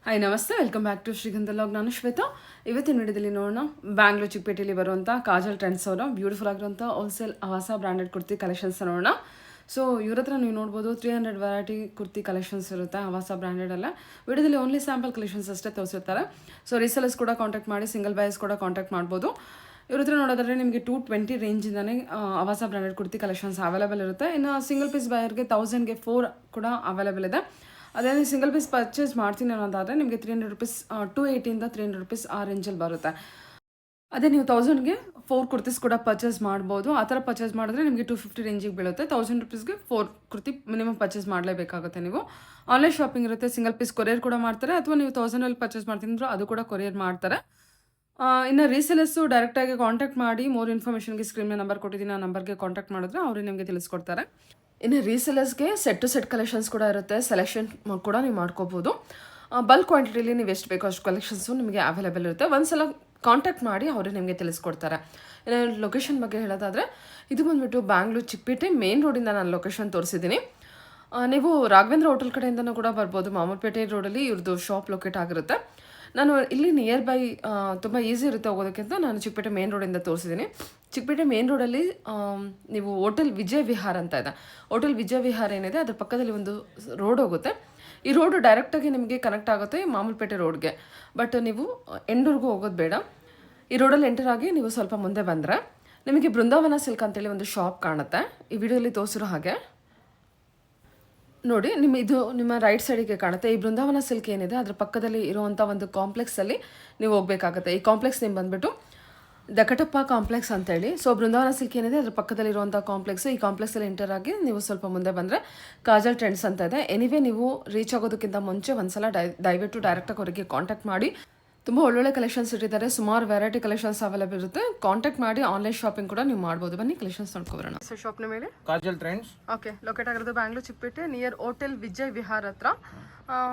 Hi ನಮಸ್ತೆ, welcome back to ಶ್ರೀಗಂಧ log. ನಾನು ಶ್ವೇತಾ. ಇವತ್ತಿನ ವಿಡಿಯೋದಲ್ಲಿ ನೋಡೋಣ ಬ್ಯಾಂಗ್ಳೂರ್ ಚಿಕ್ಕಪೇಟೆಯಲ್ಲಿ ಬರುವಂಥ ಕಾಜಲ್ ಟ್ರೆಂಡ್ಸ್ ಅವರ ಬ್ಯೂಟಿಫುಲ್ ಆಗಿರುವಂಥ ಹೋಲ್ಸೇಲ್ ಹೊಸ ಬ್ರ್ಯಾಂಡೆಡ್ ಕುರ್ತಿ ಕಲೆಕ್ಷನ್ಸ್ ನೋಡೋಣ. ಸೊ ಇವ್ರ ಹತ್ರ ನೀವು ನೋಡ್ಬೋದು 300 ವೆರೈಟಿ ಕುರ್ತಿ ಕಲೆಕ್ಷನ್ಸ್ ಇರುತ್ತೆ ಹೊಸ ಬ್ರ್ಯಾಂಡೆಡಲ್ಲ. ವಿಡಿಯೋದಲ್ಲಿ ಓನ್ಲಿ ಸ್ಯಾಂಪಲ್ ಕಲೆಕ್ಷನ್ಸ್ ಅಷ್ಟೇ ತೋರಿಸಿರ್ತಾರೆ. ಸೊ ರೀಸೆಲರ್ಸ್ ಕೂಡ ಕಾಂಟ್ಯಾಕ್ಟ್ ಮಾಡಿ, ಸಿಂಗಲ್ ಬೈಸ್ ಕೂಡ ಕಾಂಟ್ಯಾಕ್ಟ್ ಮಾಡ್ಬೋದು. ಇವ್ರ ಹತ್ರ ನೋಡೋದಾದ್ರೆ ನಿಮಗೆ 220 ರೇಂಜಿಂದನೇ ಹೊಸ ಬ್ರ್ಯಾಂಡೆಡ್ ಕುರ್ತಿ ಕಲೆಕ್ಷನ್ಸ್ ಅವೈಲೇಬಲ್ ಇರುತ್ತೆ. ಇನ್ನು ಸಿಂಗಲ್ ಪೀಸ್ ಬೈಯರ್ಗೆ 1000ಗೆ 4 ಕೂಡ ಅವೈಲೇಬಲ್ ಇದೆ. ಅದೇ ಸಿಂಗಲ್ ಪೀಸ್ ಪರ್ಚೇಸ್ ಮಾಡ್ತೀನಿ ಅನ್ನೋದಾದರೆ ನಿಮಗೆ 300 ರುಪೀಸ್ 280ಇಂದ 300 ರುಪೀಸ್ ಆ ರೇಂಜಲ್ಲಿ ಬರುತ್ತೆ. ಅದೇ ನೀವು 1000ಗೆ 4 ಕುರ್ತೀಸ್ ಕೂಡ ಪರ್ಚೇಸ್ ಮಾಡ್ಬೋದು. ಆ ಥರ ಪರ್ಚೇಸ್ ಮಾಡಿದ್ರೆ ನಿಮಗೆ 250 ರೇಂಜಿಗೆ ಬೀಳುತ್ತೆ. 1000 ರುಪೀಸ್ಗೆ 4 ಕುರ್ತಿ ಮಿನಿಮಮ್ ಪರ್ಚೇಸ್ ಮಾಡಲೇಬೇಕಾಗುತ್ತೆ. ನೀವು ಆನ್ಲೈನ್ ಶಾಪಿಂಗ್ ಇರುತ್ತೆ, ಸಿಂಗಲ್ ಪೀಸ್ ಕೊರಿಯರ್ ಕೂಡ ಮಾಡ್ತಾರೆ, ಅಥವಾ ನೀವು 1000ಅಲ್ಲಿ ಪರ್ಚೇಸ್ ಮಾಡ್ತೀನಿ ಅಂದ್ರೆ ಅದು ಕೂಡ ಕೊರಿಯರ್ ಮಾಡ್ತಾರೆ. ಇನ್ನು ರೀಸೆಲರ್ಸು ಡೈರೆಕ್ಟಾಗಿ ಕಾಂಟ್ಯಾಕ್ಟ್ ಮಾಡಿ ಮೋರ್ ಇನ್ಫಾರ್ಮೇಷನ್ಗೆ ಸ್ಕ್ರೀನ್ ಮೇಲೆ ನಂಬರ್ ಕೊಟ್ಟಿದ್ದೀನಿ, ಆ ನಂಬರ್ಗೆ ಕಾಂಟ್ಯಾಕ್ಟ್ ಮಾಡಿದ್ರೆ ಅವರೇ ನಿಮಗೆ ತಿಳಿಸ್ಕೊಡ್ತಾರೆ. ಇನ್ನು ರೀಸೆಲರ್ಸ್ಗೆ ಸೆಟ್ ಟು ಸೆಟ್ ಕಲೆಕ್ಷನ್ಸ್ ಕೂಡ ಇರುತ್ತೆ, ಸೆಲೆಕ್ಷನ್ ಕೂಡ ನೀವು ಮಾಡ್ಕೋಬೋದು. ಬಲ್ಕ್ ಕ್ವಾಂಟಿಟಿಲಿ ನೀವು ಎಷ್ಟು ಬೇಕೋ ಅಷ್ಟು ಕಲೆಕ್ಷನ್ಸು ನಿಮಗೆ ಅವೈಲೇಬಲ್ ಇರುತ್ತೆ. ಒಂದ್ಸಲ ಕಾಂಟ್ಯಾಕ್ಟ್ ಮಾಡಿ ಅವರೇ ನಿಮಗೆ ತಿಳಿಸ್ಕೊಡ್ತಾರೆ. ಇನ್ನು ಲೊಕೇಶನ್ ಬಗ್ಗೆ ಹೇಳೋದಾದರೆ ಇದು ಬಂದುಬಿಟ್ಟು ಬ್ಯಾಂಗ್ಳೂರ್ ಚಿಕ್ಕಪೇಟೆ ಮೇನ್ ರೋಡಿಂದ ನಾನು ಲೊಕೇಶನ್ ತೋರಿಸಿದ್ದೀನಿ. ನೀವು ರಾಘವೇಂದ್ರ ಹೋಟೆಲ್ ಕಡೆಯಿಂದನೂ ಕೂಡ ಬರ್ಬೋದು. ಮಾಮೂಲ್ಪೇಟೆ ರೋಡಲ್ಲಿ ಇವ್ರದ್ದು ಶಾಪ್ ಲೊಕೇಟ್ ಆಗಿರುತ್ತೆ. ನಾನು ಇಲ್ಲಿ ನಿಯರ್ ಬೈ ತುಂಬ ಈಸಿ ಇರುತ್ತೆ ಹೋಗೋದಕ್ಕಿಂತ ನಾನು ಚಿಕ್ಕಪೇಟೆ ಮೇನ್ ರೋಡಿಂದ ತೋರಿಸಿದ್ದೀನಿ. ಚಿಕ್ಕಪೇಟೆ ಮೇನ್ ರೋಡಲ್ಲಿ ನೀವು ಹೋಟೆಲ್ ವಿಜಯ ವಿಹಾರ ಅಂತ ಇದೆ. ಹೋಟೆಲ್ ವಿಜಯ ವಿಹಾರ ಏನಿದೆ ಅದ್ರ ಪಕ್ಕದಲ್ಲಿ ಒಂದು ರೋಡ್ ಹೋಗುತ್ತೆ. ಈ ರೋಡು ಡೈರೆಕ್ಟಾಗಿ ನಿಮಗೆ ಕನೆಕ್ಟ್ ಆಗುತ್ತೆ ಮಾಮೂಲ್ಪೇಟೆ ರೋಡ್ಗೆ. ಬಟ್ ನೀವು ಎಂಡೂರ್ಗೂ ಹೋಗೋದು ಬೇಡ. ಈ ರೋಡಲ್ಲಿ ಎಂಟರ್ ಆಗಿ ನೀವು ಸ್ವಲ್ಪ ಮುಂದೆ ಬಂದರೆ ನಿಮಗೆ ಬೃಂದಾವನ ಸಿಲ್ಕ್ ಅಂತೇಳಿ ಒಂದು ಶಾಪ್ ಕಾಣುತ್ತೆ. ಈ ವಿಡಿಯೋಲಿ ತೋರಿಸಿರೋ ಹಾಗೆ ನೋಡಿ, ನಿಮ್ಮ ರೈಟ್ ಸೈಡಿಗೆ ಕಾಣುತ್ತೆ. ಈ ಬೃಂದಾವನ ಸಿಲ್ಕ್ ಏನಿದೆ ಅದ್ರ ಪಕ್ಕದಲ್ಲಿ ಇರುವಂಥ ಒಂದು ಕಾಂಪ್ಲೆಕ್ಸಲ್ಲಿ ನೀವು ಹೋಗಬೇಕಾಗುತ್ತೆ. ಈ ಕಾಂಪ್ಲೆಕ್ಸ್ ನೇಮ್ ಬಂದುಬಿಟ್ಟು ದಕಟಪ್ಪ ಕಾಂಪ್ಲೆಕ್ಸ್ ಅಂತೇಳಿ. ಸೊ ಬೃಂದಾವನ ಸಿಲ್ಕ್ ಏನಿದೆ ಅದ್ರ ಪಕ್ಕದಲ್ಲಿ ಇರುವಂಥ ಕಾಂಪ್ಲೆಕ್ಸ್. ಈ ಕಾಂಪ್ಲೆಕ್ಸಲ್ಲಿ ಎಂಟರ್ ಆಗಿ ನೀವು ಸ್ವಲ್ಪ ಮುಂದೆ ಬಂದರೆ ಕಾಜಲ್ ಟ್ರೆಂಡ್ಸ್ ಅಂತ ಇದೆ. ಎನಿವೇ ನೀವು ರೀಚ್ ಆಗೋದಕ್ಕಿಂತ ಮುಂಚೆ ಒಂದ್ಸಲ ದಯವಿಟ್ಟು ಡೈರೆಕ್ಟಾಗಿ ಅವರಿಗೆ ಕಾಂಟ್ಯಾಕ್ಟ್ ಮಾಡಿ. ತುಂಬ ಒಳ್ಳೊಳ್ಳೆ ಕಲೆಕ್ಷನ್ಸ್ ಇಟ್ಟಿದ್ದಾರೆ, ಸುಮಾರು ವೆರೈಟಿ ಕಲೆಕ್ಷನ್ಸ್ ಅವೈಲೇಬಲ್ ಇರುತ್ತೆ. ಕಾಂಟ್ಯಾಕ್ಟ್ ಮಾಡಿ ಆನ್ಲೈನ್ ಶಾಪಿಂಗ್ ಕೂಡ ನೀವು ಮಾಡ್ಬೋದು. ಬನ್ನಿ ಕಲೆಕ್ಷನ್ಸ್ ನೋಡ್ಕೊಬರೋಣ. ಸರ್ ಶಾಪ್ನ ಮೇಲೆ ಕಾಜಲ್ ಟ್ರೆಂಡ್ಸ್ ಓಕೆ ಲೊಕೇಟ್ ಆಗಿರೋದು ಬ್ಯಾಂಗ್ಳೂರ್ ಚಿಕ್ಕಪೇಟೆ ನಿಯರ್ ಹೋಟೆಲ್ ವಿಜಯ್ ವಿಹಾರ್ ಹತ್ರ.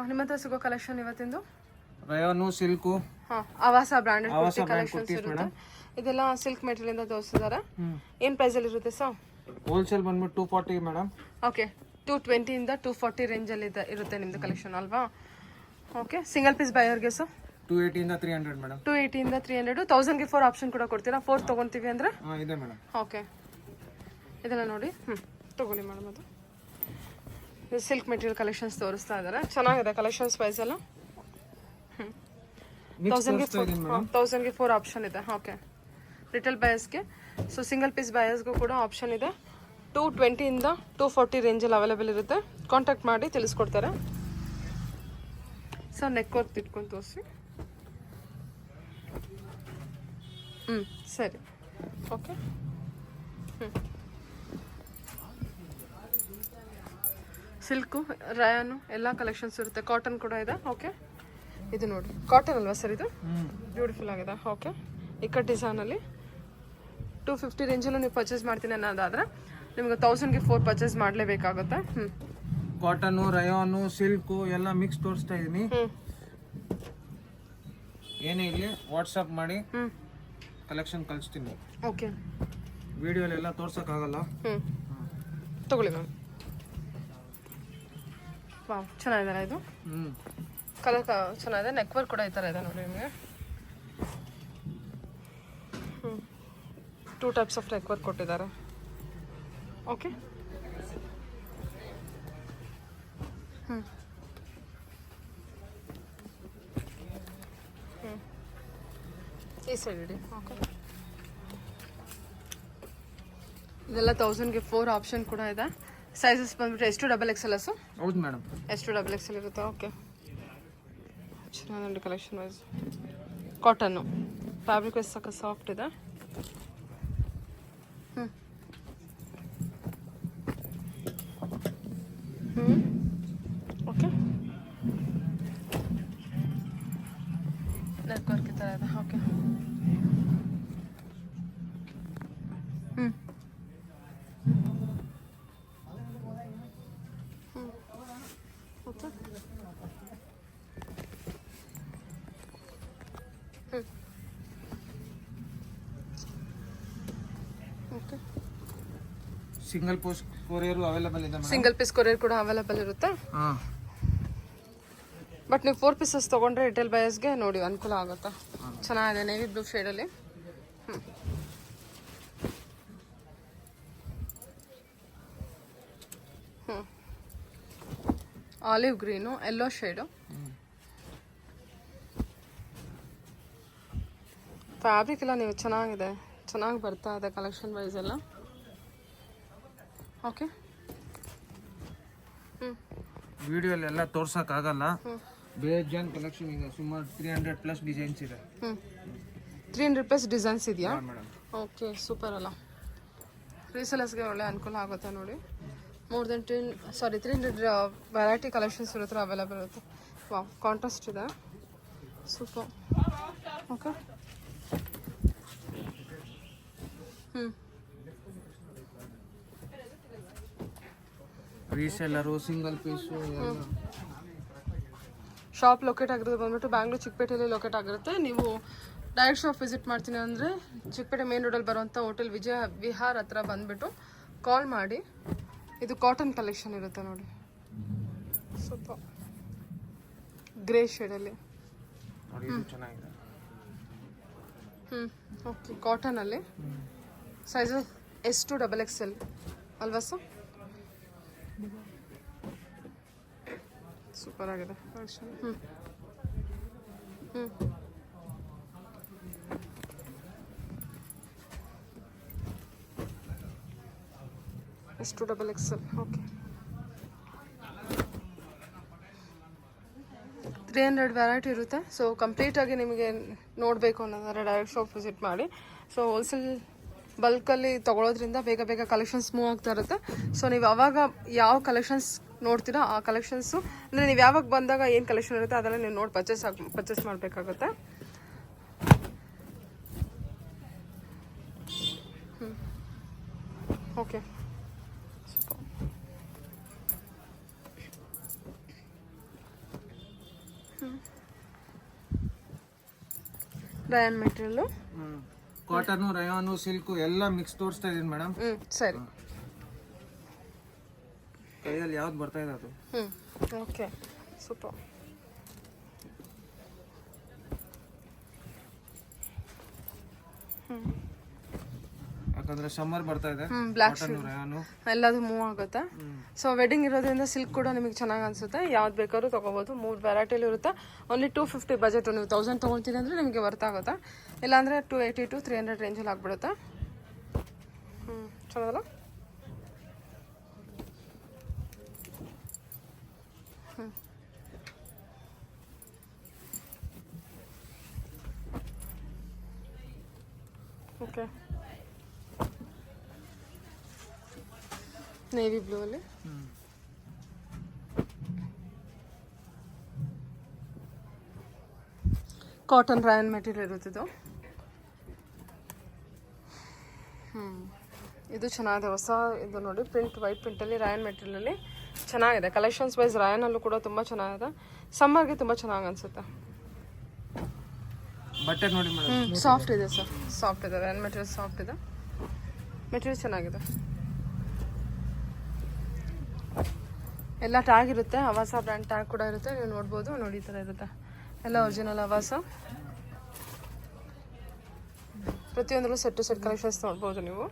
ನಿಮ್ಮ ಹತ್ರ ಸಿಗೋ ಕಲೆಕ್ಷನ್ ಇವತ್ತಿಂದು ರಯಾನು ಸಿಲ್ಕು ಆವಾಸ ಬ್ರಾಂಡೆಡ್ ಕುರ್ತಿ ಕಲೆಕ್ಷನ್ಸ್ ಇರುತ್ತೆ. ಇದೆಲ್ಲ ಸಿಲ್ಕ್ ಮೆಟೀರಿಯಲ್ ಇಂದ ತೋರಿಸಿದ್ದಾರೆ. ಏನ್ ಪ್ರೈಸ್ ಅಲ್ಲಿ ಇರುತ್ತೆ ಸರ್? ಹೋಲ್ಸೇಲ್ ಬಂದ್ಬಿಟ್ಟು 240 ಮೇಡಮ್. ಓಕೆ 220 ಇಂದ 240 ರೇಂಜ್ ಅಲ್ಲಿ ಇರುತ್ತೆ ನಿಮ್ದು ಕಲೆಕ್ಷನ್ ಅಲ್ವಾ? ಓಕೆ ಸಿಂಗಲ್ ಪೀಸ್ ಬೈಯರ್ಗೆ ಸರ್ 280 ಇಂದ 300 ಮೇಡಮ್. 280 ಇಂದ 300. 1000ಗೆ 4 ಆಪ್ಷನ್ ಕೂಡ ಕೊಡ್ತೀರಾ? 4 ತೊಗೊತೀವಿ ಅಂದರೆ ಇದೆ ಮೇಡಮ್. ಓಕೆ ಇದೆಲ್ಲ ನೋಡಿ ತೊಗೊಳ್ಳಿ ಮೇಡಮ್. ಅದು ಸಿಲ್ಕ್ ಮೆಟೀರಿಯಲ್ ಕಲೆಕ್ಷನ್ಸ್ ತೋರಿಸ್ತಾ ಇದ್ದಾರೆ. ಚೆನ್ನಾಗಿದೆ ಕಲೆಕ್ಷನ್ಸ್ ವೈಸ್ ಎಲ್ಲ. 1000ಗೆ 4 ಆಪ್ಷನ್ ಇದೆ. ಓಕೆ ರಿಟೇಲ್ ಬಯರ್ಸ್ಗೆ. ಸೊ ಸಿಂಗಲ್ ಪೀಸ್ ಬಯರ್ಸ್ಗೂ ಕೂಡ ಆಪ್ಷನ್ ಇದೆ. 220 ಇಂದ 240 ರೇಂಜಲ್ಲಿ ಅವೈಲೇಬಲ್ ಇರುತ್ತೆ. ಕಾಂಟ್ಯಾಕ್ಟ್ ಮಾಡಿ ತಿಳಿಸ್ಕೊಡ್ತಾರೆ. ಸರ್ ನೆಕ್ ವರ್ಕ್ ಇಟ್ಕೊಂಡು ತೋರಿಸಿ. ಸರಿ ಓಕೆ. ಸಿಲ್ಕು ರಯಾನು ಎಲ್ಲ ಕಲೆಕ್ಷನ್ಸ್ ಇರುತ್ತೆ. ಕಾಟನ್ ಕೂಡ ಇದೆ. ಓಕೆ ಇದು ನೋಡಿ ಕಾಟನ್ ಅಲ್ವಾ ಸರ್? ಇದು ಬ್ಯೂಟಿಫುಲ್ ಆಗಿದೆ. ಓಕೆ ಇಕ್ಕಟ್ ಡಿಸೈನಲ್ಲಿ 250 ರೇಂಜಲ್ಲೂ ನೀವು ಪರ್ಚೇಸ್ ಮಾಡ್ತೀನಿ ಅನ್ನೋದಾದರೆ ನಿಮಗೆ 1000ಗೆ 4 ಪರ್ಚೇಸ್ ಮಾಡಲೇಬೇಕಾಗುತ್ತೆ. ಕಾಟನು ರಯಾನು ಸಿಲ್ಕು ಎಲ್ಲ ಮಿಕ್ಸ್ ತೋರಿಸ್ತಾ ಇದೀನಿ. ಏನೇ ಇಲ್ಲಿ ವಾಟ್ಸಪ್ ಮಾಡಿ ಕಲೆಕ್ಷನ್ ಕಳಿಸ್ತೀನಿ. ಓಕೆ ವಿಡಿಯೋಲೆಲ್ಲ ತೋರ್ಸೋಕ್ಕಾಗಲ್ಲ. ತಗೊಳ್ಳಿ ಮ್ಯಾಮ್. ವಾವ್ ಚೆನ್ನಾಗಿದೆ ಇದು. ಕಲರ್ ಚೆನ್ನಾಗಿದೆ. ನೆಕ್ ವರ್ಕ್ ಕೂಡ ಈ ಥರ ಇದೆ ನೋಡಿ ನಿಮಗೆ. 2 ಟೈಪ್ಸ್ ಆಫ್ ನೆಕ್ ವರ್ಕ್ ಕೊಟ್ಟಿದ್ದಾರೆ. ಓಕೆ ಈ ಸೈಡ್ ಇಡಿ. ಓಕೆ ಇದೆಲ್ಲ 1000ಗೆ 4 ಆಪ್ಷನ್ ಕೂಡ ಇದೆ. ಸೈಜಸ್ ಬಂದ್ಬಿಟ್ಟು ಎಷ್ಟು XXL ಎಸ್? ಹೌದು ಮೇಡಮ್, ಎಷ್ಟು XXL ಇರುತ್ತೆ. ಓಕೆ ಚೆನ್ನಾಗಿ collection wise. Cotton fabric wise ಸಾಕ ಸಾಫ್ಟ್ ಇದೆ. ಓಕೆ ನೆಕ್ ವರ್ಕ್ ಈ ಥರ ಇದೆ. Okay okay okay single piece courier available ಇದೆ ಮೇಡಮ್. ಸಿಂಗಲ್ ಪೀಸ್ ಕೊರಿಯರ್ ಕೂಡ ಅವೈಲೇಬಲ್ ಇರುತ್ತೆ. ಬಟ್ ನೀವು 4 ಪೀಸಸ್ ತೊಗೊಂಡ್ರೆ ರಿಟೇಲ್ ಬಯರ್ಸ್ಗೆ ನೋಡಿ ಅನುಕೂಲ ಆಗುತ್ತೆ. ಚೆನ್ನಾಗಿದೆ ನೇವಿ ಬ್ಲೂ ಶೇಡಲ್ಲಿ. Olive green, yellow shade. Fabric ಎಲ್ಲ ನೀವು ಚೆನ್ನಾಗಿದೆ, ಚೆನ್ನಾಗಿ ಬರ್ತಾ ಇದೆ ಕಲೆಕ್ಷನ್ ವೈಸ್ ಎಲ್ಲ. ಓಕೆ, ವಿಡಿಯೋಲೆಲ್ಲ ತೋರ್ಸೋಕ್ಕಾಗಲ್ಲ. ಬೇಜಾನ್ ಕಲೆಕ್ಷನ್ ಇದೆ, ಸುಮಾರು 300+ ಡಿಸೈನ್ಸ್ ಇದೆ. 300+ ಡಿಸೈನ್ಸ್ ಇದೆಯಾ? ಮೇಡಮ್. ಓಕೆ, ಸೂಪರ್ ಅಲ್ಲ. ರೀಸೆಲರ್ಸ್ಗೆ ಒಳ್ಳೆ ಅನುಕೂಲ ಆಗುತ್ತೆ ನೋಡಿ. ಮೋರ್ ದೆನ್ 300 ವೆರೈಟಿ ಕಲೆಕ್ಷನ್ಸ್ ಇರುತ್ತೆ, ಅವೈಲೇಬಲ್ ಇರುತ್ತೆ. ವಾವ್, ಕಾಂಟ್ರಾಸ್ಟ್ ಇದೆ, ಸೂಪರ್. ಓಕೆ, ರೀಸೆಲ್ಲರು, ಸಿಂಗಲ್ ಪೀಸು ಎಲ್ಲ. ಶಾಪ್ ಲೊಕೇಟ್ ಆಗಿರೋದು ಬಂದ್ಬಿಟ್ಟು ಬ್ಯಾಂಗ್ಳೂರು ಚಿಕ್ಕಪೇಟೆಯಲ್ಲಿ ಲೊಕೇಟ್ ಆಗಿರುತ್ತೆ. ನೀವು ಡೈರೆಕ್ಟ್ ಶಾಪ್ ವಿಸಿಟ್ ಮಾಡ್ತೀನಿ ಅಂದರೆ ಚಿಕ್ಕಪೇಟೆ ಮೇನ್ ರೋಡಲ್ಲಿ ಬರುವಂಥ ಹೋಟೆಲ್ ವಿಜಯ ವಿಹಾರ್ ಹತ್ರ ಬಂದುಬಿಟ್ಟು ಕಾಲ್ ಮಾಡಿ. ಇದು ಕಾಟನ್ ಕಲೆಕ್ಷನ್ ಇರುತ್ತೆ ನೋಡಿ, ಸ್ವಲ್ಪ ಗ್ರೇ ಶೇಡಲ್ಲಿ. ಚೆನ್ನಾಗಿದೆ. ಓಕೆ, ಕಾಟನಲ್ಲಿ ಸೈಜ್ S to XXL ಅಲ್ವಾ ಸರ್? ಸೂಪರ್ ಆಗಿದೆ collection. S to XXL. Okay, 300 variety ಇರುತ್ತೆ. ಸೊ ಕಂಪ್ಲೀಟಾಗಿ ನಿಮಗೆ ನೋಡಬೇಕು ಅನ್ನೋದಾದ್ರೆ ಡೈರೆಕ್ಟ್ ಶಾಪ್ ವಿಸಿಟ್ ಮಾಡಿ. ಸೊ ಹೋಲ್ಸೇಲ್ ಬಲ್ಕಲ್ಲಿ ತೊಗೊಳೋದ್ರಿಂದ ಬೇಗ ಬೇಗ ಕಲೆಕ್ಷನ್ಸ್ ಮೂವ್ ಆಗ್ತಾ ಇರುತ್ತೆ. ಸೊ ನೀವು ಅವಾಗ ಯಾವ ಕಲೆಕ್ಷನ್ಸ್ ನೋಡ್ತೀರಾ ಆ ಕಲೆಕ್ಷನ್ಸು ಅಂದರೆ ನೀವು ಯಾವಾಗ ಬಂದಾಗ ಏನು ಕಲೆಕ್ಷನ್ ಇರುತ್ತೆ ಅದೆಲ್ಲ ನೀವು ನೋಡಿ ಪರ್ಚೇಸ್ ಮಾಡಬೇಕಾಗುತ್ತೆ. Okay, rayon material, cotton, rayon, silk ಎಲ್ಲ ಮಿಕ್ಸ್ ತೋರಿಸ್ತಾ ಇದೀನಿ ಮೇಡಮ್. ಸರಿ. ಕೈಯಲ್ಲಿ ಯಾವ್ದು ಬರ್ತಾ ಇದೆ ಅದು. Okay, super. ಯಾಕಂದ್ರೆ ಸಮ್ಮರ್ ಬರ್ತಾ ಇದೆ. ಬ್ಲ್ಯಾಕ್ ಕಾಟನು, ರಯಾನು ಎಲ್ಲದು ಮೂವ್ ಆಗುತ್ತೆ. ಸೊ ವೆಡ್ಡಿಂಗ್ ಇರೋದ್ರಿಂದ ಸಿಲ್ಕ್ ಕೂಡ ನಿಮಗೆ ಚೆನ್ನಾಗಿ ಅನ್ಸುತ್ತೆ. ಯಾವ್ದು ಬೇಕಾದ್ರೂ ತೊಗೋಬೋದು. 3 ವೆರೈಟಿಲಿ ಇರುತ್ತೆ. Only 250 budget. ನೀವು 1000 ತೊಗೊಳ್ತೀನಿ ಅಂದರೆ ನಿಮಗೆ ವರ್ತ್ ಆಗುತ್ತೆ. ಇಲ್ಲಾಂದರೆ 280 to 300 ರೇಂಜಲ್ಲಿ ಆಗ್ಬಿಡುತ್ತೆ. ಚೆನ್ನಾಗಲ್ಲ? ಓಕೆ, ನೇವಿ ಬ್ಲೂ ಅಲ್ಲಿ ಕಾಟನ್ ರಯಾನ್ ಮೆಟೀರಿಯಲ್ ಇರುತ್ತಿದ್ದು. ಇದು ಚೆನ್ನಾಗಿದೆ, ಹೊಸ ಇದು ನೋಡಿ, ಪ್ರಿಂಟ್ ವೈಟ್ ಪ್ರಿಂಟಲ್ಲಿ ರಯಾನ್ ಮೆಟೀರಿಯಲಲ್ಲಿ ಚೆನ್ನಾಗಿದೆ. ಕಲೆಕ್ಷನ್ಸ್ ವೈಸ್ ರಯಾನಲ್ಲೂ ಕೂಡ ತುಂಬ ಚೆನ್ನಾಗಿದೆ. ಸಮ್ಮರ್ಗೆ ತುಂಬ ಚೆನ್ನಾಗಿ ಅನಿಸುತ್ತೆ. ಬಟ್ಟೆ ನೋಡಿ ಮೇಡಮ್, ಸಾಫ್ಟ್ ಇದೆ ಸರ್, ಸಾಫ್ಟ್ ಇದೆ. ರಯಾನ್ ಮೆಟೀರಿಯಲ್ ಸಾಫ್ಟ್ ಇದೆ, ಮೆಟೀರಿಯಲ್ ಚೆನ್ನಾಗಿದೆ. ಎಲ್ಲ ಟ್ಯಾಗ್ ಇರುತ್ತೆ, ಅವಾಸ ಬ್ರ್ಯಾಂಡ್ ಟ್ಯಾಗ್ ಕೂಡ ಇರುತ್ತೆ. ನೀವು ನೋಡ್ಬೋದು, ನೋಡಿ ಈ ಥರ ಇರುತ್ತೆ. ಎಲ್ಲ ಒರಿಜಿನಲ್ ಅವಾಸ. ಪ್ರತಿಯೊಂದರಲ್ಲೂ ಸೆಟ್ ಟು ಸೆಟ್ ಕಲೆಕ್ಷನ್ಸ್ ನೋಡ್ಬೋದು ನೀವು.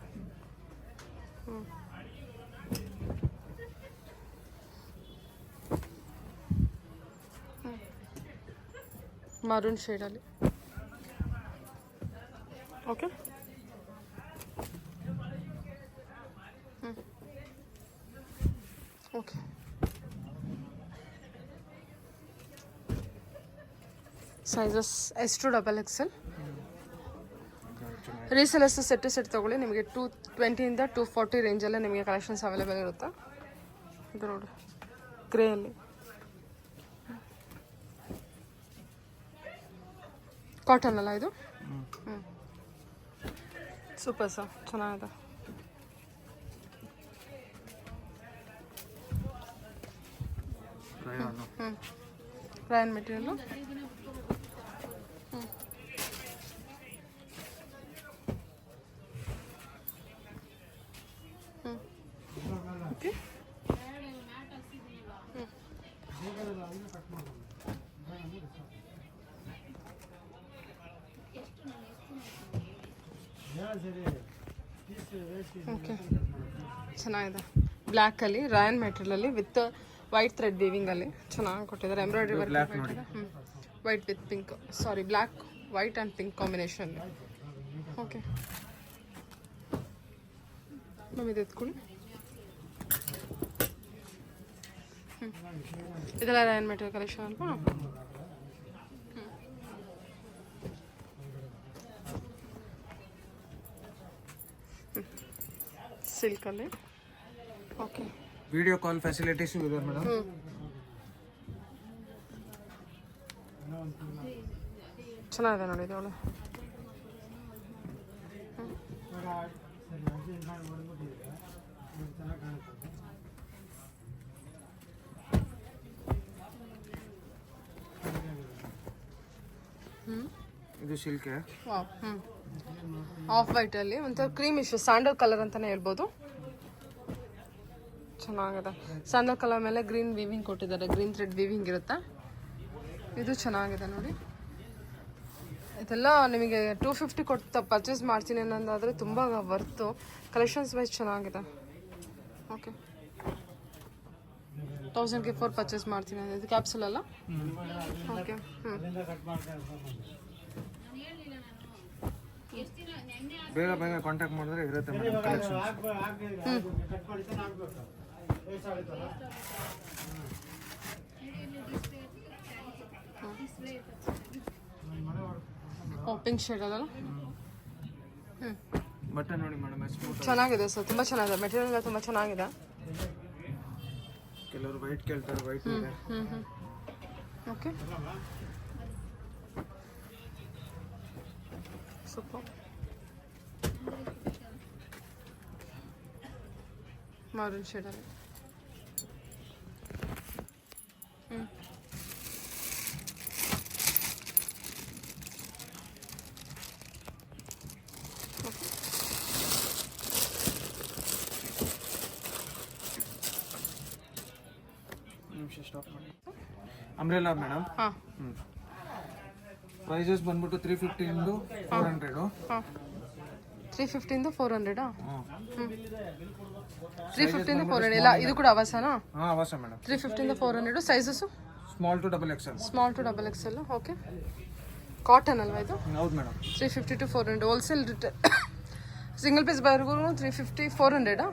ಮರೂನ್ ಶೇಡಲ್ಲಿ. Okay, okay, sizes S to XXL. Resellers set to set ತೊಗೊಳ್ಳಿ. ನಿಮಗೆ 220 to 240 ರೇಂಜಲ್ಲೇ ನಿಮಗೆ ಕಲೆಕ್ಷನ್ಸ್ ಅವೈಲೇಬಲ್ ಇರುತ್ತೆ. ಇದು ನೋಡಿ, ಗ್ರೇಯಲ್ಲಿ ಕಾಟನ್ ಅಲ್ಲ ಇದು. ಸೂಪರ್ ಸರ್, ಚೆನ್ನಾಗಿದೆ. ರಯಾನ್ ಮೆಟೀರಿಯಲ್ಲು. ಓಕೆ, ಓಕೆ ಚೆನ್ನಾಗಿದೆ ಬ್ಲ್ಯಾಕಲ್ಲಿ ರಾಯನ್ ಮೆಟೀರಿಯಲಲ್ಲಿ ವಿತ್ ವೈಟ್ ಥ್ರೆಡ್ ವೀವಿಂಗಲ್ಲಿ ಚೆನ್ನಾಗಿ ಕೊಟ್ಟಿದ್ದಾರೆ ಎಂಬ್ರಾಯ್ಡ್ರಿ ವರ್ಕ್ ಮಾಡಿದ್ದಾರೆ. White with pink, sorry black white and pink combination. Okay ma'am ಇದು ಎತ್ಕೊಳ್ಳಿ. ಇದೆಲ್ಲ ರಾಯನ್ ಮೆಟೀರಿಯಲ್ ಕಲೆಕ್ಷನ್ ಅಲ್ವಾ? ಸಿಲ್ಕಲ್ಲಿ. ಓಕೆ ವಿಡಿಯೋ ಕಾಲ್ ಫೆಸಿಲಿಟೀಸ್ ಇದೆ ಮೇಡಮ್. ಚೆನ್ನಾಗಿದೆ ನೋಡಿ ಇದು ಒಳ್ಳೆ. ಇದು ಸಿಲ್ಕೆ. ಆಫ್ ವೈಟಲ್ಲಿ ಒಂಥರ ಕ್ರೀಮಿಶ್ ಸ್ಯಾಂಡಲ್ ಕಲರ್ ಅಂತಲೇ ಹೇಳ್ಬೋದು. ಚೆನ್ನಾಗಿದೆ. ಸ್ಯಾಂಡಲ್ ಕಲರ್ ಮೇಲೆ ಗ್ರೀನ್ ವೀವಿಂಗ್ ಕೊಟ್ಟಿದ್ದಾರೆ, ಗ್ರೀನ್ ಥ್ರೆಡ್ ವೀವಿಂಗ್ ಇರುತ್ತೆ. ಇದು ಚೆನ್ನಾಗಿದೆ ನೋಡಿ. ಇದೆಲ್ಲ ನಿಮಗೆ 250 ಕೊಟ್ಟು ಪರ್ಚೇಸ್ ಮಾಡ್ತೀನಿ ಅನ್ನೋದಾದರೆ ತುಂಬ ವರ್ತು. ಕಲೆಕ್ಷನ್ಸ್ ವೈಸ್ ಚೆನ್ನಾಗಿದೆ. ಓಕೆ 1000ಗೆ 4 ಪರ್ಚೇಸ್ ಮಾಡ್ತೀನಿ. ಇದು ಕ್ಯಾಪ್ಸುಲ್ ಅಲ್ಲ? ಓಕೆ ಬೇಗ ಬೇಗ ಕಾಂಟ್ಯಾಕ್ಟ್ ಮಾಡಿದ್ರೆ ಇರುತ್ತೆ ಮೇಡಮ್ ಕಲೆಕ್ಷನ್ಸ್. ಓ ಪಿಂಕ್ ಶೇಡ್ ಅಲ್ಲ? ಬಟ್ಟೆ ನೋಡಿ ಮೇಡಮ್ ಎಷ್ಟು ಚೆನ್ನಾಗಿದೆ ಸರ್, ತುಂಬ ಚೆನ್ನಾಗಿದೆ. ಮೆಟೀರಿಯಲ್ ಎಲ್ಲ ತುಂಬ ಚೆನ್ನಾಗಿದೆ. ಕೆಲವರು ವೈಟ್ ಕೇಳ್ತಾರೆ, ವೈಟ್ ಇದೆ. Okay super. ಮಾರೂನ್ ಶೇಡಲ್ಲಿ. ನಿಮಿಷ ಸ್ಟಾಪ್ ಮಾಡಿ. Umbrella madam. ಹಾಂ ಪ್ರೈಸಸ್ ಬಂದ್ಬಿಟ್ಟು 350 ಇಂದು 400. ಹಾಂ 350 ಇಂದ 400. ಹಾಂ 350 ಇಂದ 400 ಇಲ್ಲ. ಇದು ಕೂಡ ಅವಸನಾ? ಹಾಂ ಅವಸ ಮೇಡಮ್. 350 ಇಂದ 400. Sizes small to double XL. Small to double XL. Okay cotton ಅಲ್ವಾ ಇದು? ಹೌದು madam. 350 to 400 wholesale retail. Single piece ಬೈರ್ಗೂ 350 400.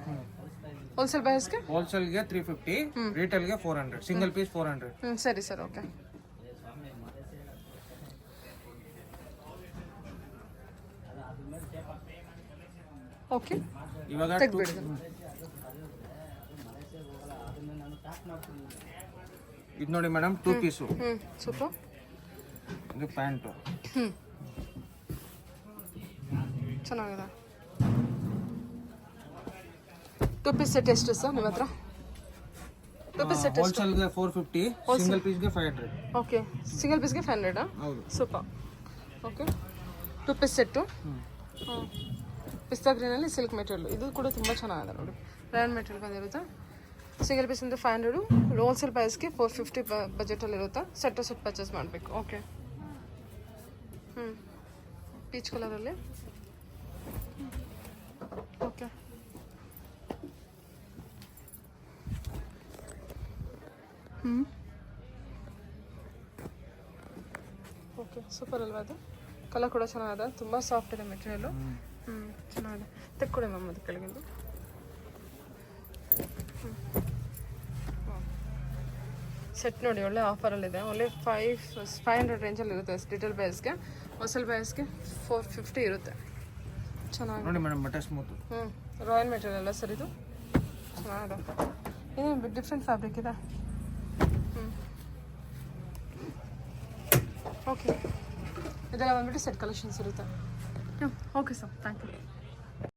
ಹೋಲ್ಸೇಲ್ ಬೈರ್ಸ್ಗೆ? ಹೋಲ್ಸೇಲ್ಗೆ 350, ರಿಟೇಲ್ಗೆ 400, ಸಿಂಗಲ್ ಪೀಸ್ 400. ಸರಿ ಸರ್. ಓಕೆ ಓಕೆ ಇವಾಗ ತೆಗ್ದುಬಿಡಿ. ಇದು ನೋಡಿ ಮೇಡಮ್ 2 ಪೀಸು. ಸೂಪರ್. ಇದು ಪ್ಯಾಂಟು. ಚೆನ್ನಾಗಿದೆ. 2 ಪೀಸ್ ಸೆಟ್ ಎಷ್ಟು ಸರ್ ನಿಮ್ಮ ಹತ್ರ? 2 ಪೀಸ್ ಸೆಟ್ ಎಷ್ಟು? ಹೋಲ್ಸೇಲ್ಗೆ 450, ಸಿಂಗಲ್ ಪೀಸ್ಗೆ 500. ಓಕೆ ಸಿಂಗಲ್ ಪೀಸ್ಗೆ 500. ಹೌದು. Super. Okay 2 piece set. Pista ಗ್ರೀನಲ್ಲಿ ಸಿಲ್ಕ್ ಮೆಟೀರಿಯಲ್. ಇದು ಕೂಡ ತುಂಬ ಚೆನ್ನಾಗಿದೆ ನೋಡಿ. ರಯಾನ್ ಮೆಟೀರಿಯಲ್ ಬಂದಿರುತ್ತೆ. ಸಿಂಗಲ್ ಪೀಸ್ ಇಂದ 500, ಹೋಲ್ಸೇಲ್ ಪ್ರೈಸ್ಗೆ 450 ಬಜೆಟಲ್ಲಿರುತ್ತೆ. ಸೆಟ್ ಪರ್ಚೇಸ್ ಮಾಡಬೇಕು. ಓಕೆ ಪೀಚ್ ಕಲರಲ್ಲಿ. ಓಕೆ ಓಕೆ ಸೂಪರ್ ಅಲ್ವಾ? ಅದು ಕಲರ್ ಕೂಡ ಚೆನ್ನಾಗಿದೆ, ತುಂಬ ಸಾಫ್ಟ್ ಇದೆ ಮೆಟೀರಿಯಲು. ಚೆನ್ನಾಗಿದೆ. ತೆಕ್ಕೊಡಿ ಮ್ಯಾಮ್ ಅದು ಕೆಳಗಿಂದು. ಸೆಟ್ ನೋಡಿ ಒಳ್ಳೆ ಆಫರಲ್ಲಿದೆ. ಒಳ್ಳೆ 500 ರೇಂಜಲ್ಲಿ ಇರುತ್ತೆ ರಿಟೇಲ್ ಪ್ರೈಸ್ಗೆ. ಹೋಲ್ಸೇಲ್ ಪ್ರೈಸ್ಗೆ 450 ಇರುತ್ತೆ. ಚೆನ್ನಾಗಿ ನೋಡಿ ಮೇಡಮ್ ಬಟ್ಟೆ ಸ್ಮೂತ್. ರಾಯಲ್ ಮೆಟೀರಿಯಲ್ ಅಲ್ಲ ಸರ್ ಇದು? ಚೆನ್ನಾಗಿದೆ. ಏನು ಡಿಫ್ರೆಂಟ್ ಫ್ಯಾಬ್ರಿಕ್ ಇದೆ. ಓಕೆ ಇದೆಲ್ಲ ಬಂದ್ಬಿಟ್ಟು ಸೆಟ್ ಕಲೆಕ್ಷನ್ಸ್ ಇರುತ್ತೆ. Okay sir thank you.